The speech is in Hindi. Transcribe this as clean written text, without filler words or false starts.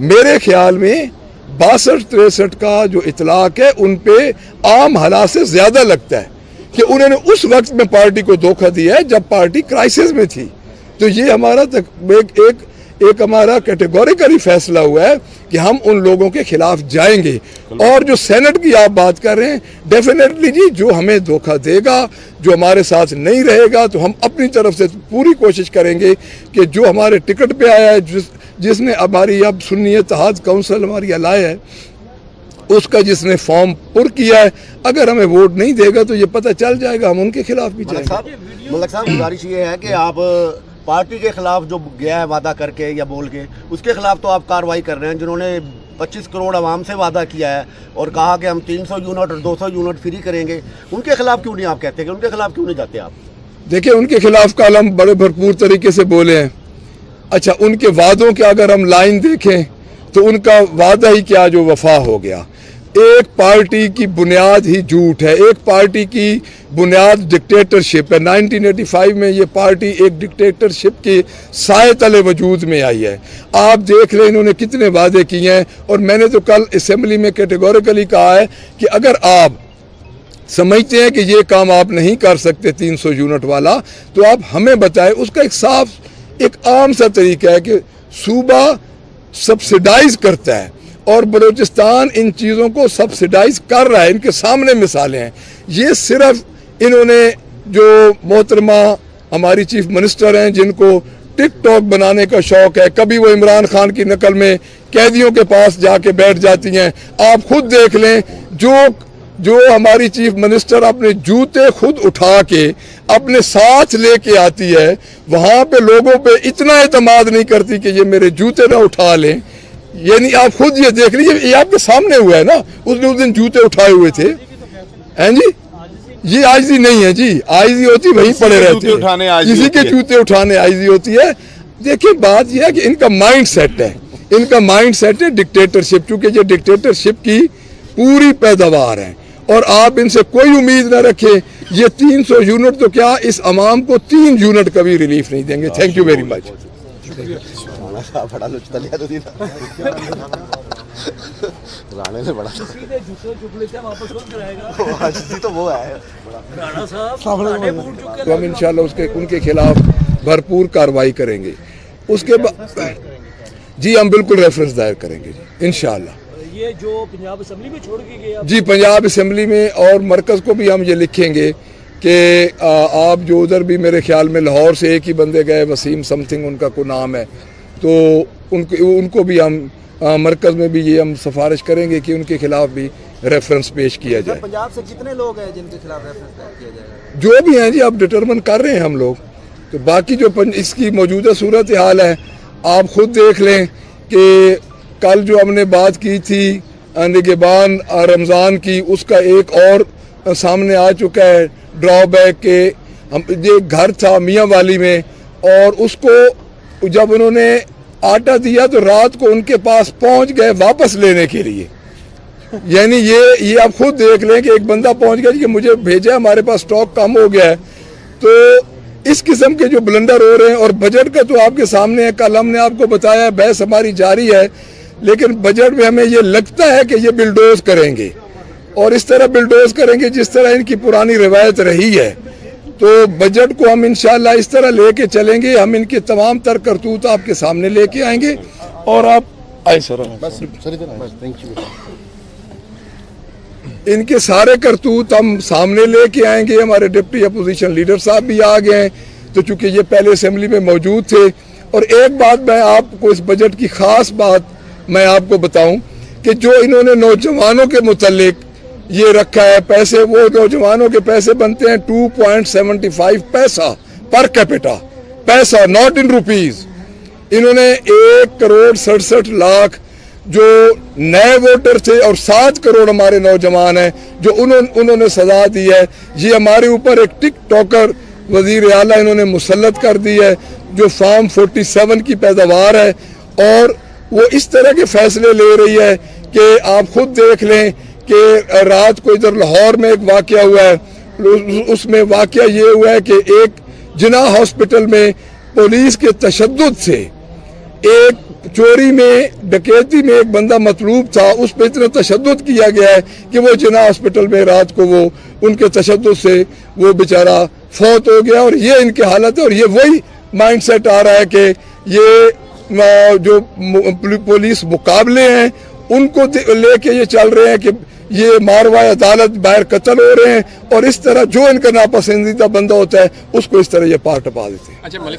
मेरे ख्याल में 62-63 का जो इतलाक है उन पे आम हालात से ज्यादा लगता है कि उन्होंने उस वक्त में पार्टी को धोखा दिया है जब पार्टी क्राइसिस में थी। तो ये हमारा एक हमारा कैटेगोरिकली फैसला हुआ है कि हम उन लोगों के खिलाफ जाएंगे। और जो सेनेट की आप बात कर रहे हैं, डेफिनेटली जी, जो हमें धोखा देगा, जो हमारे साथ नहीं रहेगा, तो हम अपनी तरफ से पूरी कोशिश करेंगे कि जो हमारे टिकट पे आया है, जिसने हमारी अब सुन्नी इत्तेहाद काउंसिल हमारी अलाय है, उसका जिसने फॉर्म पुर किया है, अगर हमें वोट नहीं देगा तो ये पता चल जाएगा, हम उनके खिलाफ भी जाएंगे। मलिक साहब, गुजारिश ये है कि आप पार्टी के खिलाफ जो गया है वादा करके या बोल के, उसके खिलाफ तो आप कार्रवाई कर रहे हैं। जिन्होंने 25 करोड़ आवाम से वादा किया है और कहा कि हम 300 यूनिट और 200 यूनिट फ्री करेंगे, उनके खिलाफ क्यों नहीं आप कहते कि उनके खिलाफ क्यों नहीं जाते आप? देखिए, उनके खिलाफ कल हम बड़े भरपूर तरीके से बोले हैं। अच्छा, उनके वादों के अगर हम लाइन देखें तो उनका वादा ही क्या जो वफा हो गया। एक पार्टी की बुनियाद ही झूठ है, एक पार्टी की बुनियाद डिक्टेटरशिप है। 1985 में ये पार्टी एक डिक्टेटरशिप के साए तले वजूद में आई है। आप देख लें इन्होंने कितने वादे किए हैं। और मैंने तो कल असेंबली में कैटेगोरिकली कहा है कि अगर आप समझते हैं कि ये काम आप नहीं कर सकते 300 यूनिट वाला, तो आप हमें बताएं। उसका एक साफ, एक आम सा तरीका है कि सूबा सब्सिडाइज करता है और बलूचिस्तान इन चीज़ों को सब्सिडाइज कर रहा है। इनके सामने मिसालें हैं। ये सिर्फ इन्होंने, जो मोहतरमा हमारी चीफ मिनिस्टर हैं, जिनको टिकटॉक बनाने का शौक है, कभी वो इमरान खान की नकल में कैदियों के पास जाके बैठ जाती हैं। आप खुद देख लें, जो हमारी चीफ मिनिस्टर अपने जूते खुद उठा के अपने साथ लेके आती है, वहाँ पे लोगों पे इतना एतमाद नहीं करती कि ये मेरे जूते ना उठा लें। यानी आप खुद ये देख लीजिए, ये आपके सामने हुआ है ना, उसने उस दिन जूते उठाए हुए थे, हैं जी। ये आजिज़ी नहीं है जी, आजिज़ी होती वहीं पड़े रहते हैं, किसी के जूते उठाने आजिज़ी होती है। देखिए, बात यह है कि इनका माइंड सेट है, इनका माइंड सेट है डिक्टेटरशिप, क्योंकि ये डिक्टेटरशिप की पूरी पैदावार है। और आप इनसे कोई उम्मीद न रखें। ये 300 यूनिट तो क्या, इस अवाम को 3 यूनिट कभी रिलीफ नहीं देंगे। Thank you very much. तो हम इंशाल्लाह उनके खिलाफ भरपूर कार्रवाई करेंगे। उसके बाद जी हम बिल्कुल रेफरेंस दायर करेंगे जी, इंशाल्लाह। ये जो पंजाब असेंबली में छोड़ के गए जी, पंजाब असेंबली में और मरकज़ को भी हम ये लिखेंगे कि आप जो उधर भी, मेरे ख्याल में लाहौर से एक ही बंदे गए, वसीम समथिंग उनका कोई नाम है, तो उनको भी हम मरकज़ में भी ये हम सिफारिश करेंगे कि उनके खिलाफ भी रेफरेंस पेश किया जाए। पंजाब से कितने लोग हैं जिनके खिलाफ रेफरेंस किया जाएगा? जो भी हैं जी, अब डिटरमिन कर रहे हैं हम लोग। तो बाकी जो इसकी मौजूदा सूरत हाल है, आप खुद देख लें कि कल जो हमने बात की थी निगहबान रमज़ान की, उसका एक और सामने आ चुका है ड्रॉबैक के। हम ये घर था मियाँ वाली में, और उसको जब उन्होंने आटा दिया तो रात को उनके पास पहुंच गए वापस लेने के लिए। यानी ये आप खुद देख लें कि एक बंदा पहुंच गया कि मुझे भेजा, हमारे पास स्टॉक कम हो गया है। तो इस किस्म के जो ब्लंडर हो रहे हैं, और बजट का तो आपके सामने है, कल हमने आपको बताया, बहस हमारी जारी है, लेकिन बजट में हमें ये लगता है कि ये बिल्डोज करेंगे, और इस तरह बिल्डोज करेंगे जिस तरह इनकी पुरानी रिवायत रही है। तो बजट को हम इंशाल्लाह इस तरह लेके चलेंगे, हम इनके तमाम तर करतूत आपके सामने लेके आएंगे। और आप आए सर, इनके सारे करतूत हम सामने लेके आएंगे। हमारे डिप्टी अपोजिशन लीडर साहब भी आ गए हैं, तो चूंकि ये पहले असेंबली में मौजूद थे। और एक बात मैं आपको, इस बजट की खास बात मैं आपको बताऊं कि जो इन्होंने नौजवानों के मुतल्लिक ये रखा है पैसे, वो नौजवानों के पैसे बनते हैं 2.75 पैसा पर कैपिटा, पैसा नॉट इन रुपीज। इन्होंने 1,67,00,000 जो नए वोटर थे और 7 करोड़ हमारे नौजवान हैं जो उन्होंने सजा दी है। ये हमारे ऊपर एक टिकटॉकर वजीर आला इन्होंने मुसल्लत कर दी है, जो फार्म 47 की पैदावार है, और वो इस तरह के फैसले ले रही है कि आप खुद देख लें कि रात को इधर लाहौर में एक वाकया हुआ है, उसमें वाकया ये हुआ है कि एक जिना हॉस्पिटल में पुलिस के तशद्दुद से एक चोरी में डकैती में एक बंदा मतलूब था, उस पर इतना तशद्दुद किया गया है कि वो जिना हॉस्पिटल में रात को वो उनके तशद्दुद से वो बेचारा फौत हो गया। और ये इनकी हालत है और ये वही माइंड सेट आ रहा है कि ये जो पुलिस मुकाबले हैं उनको लेके ये चल रहे हैं कि ये मारवाए अदालत बाहर कत्ल हो रहे हैं और इस तरह जो इनका नापसंदीदा बंदा होता है उसको इस तरह ये पार टपा देते हैं। अच्छा मलिक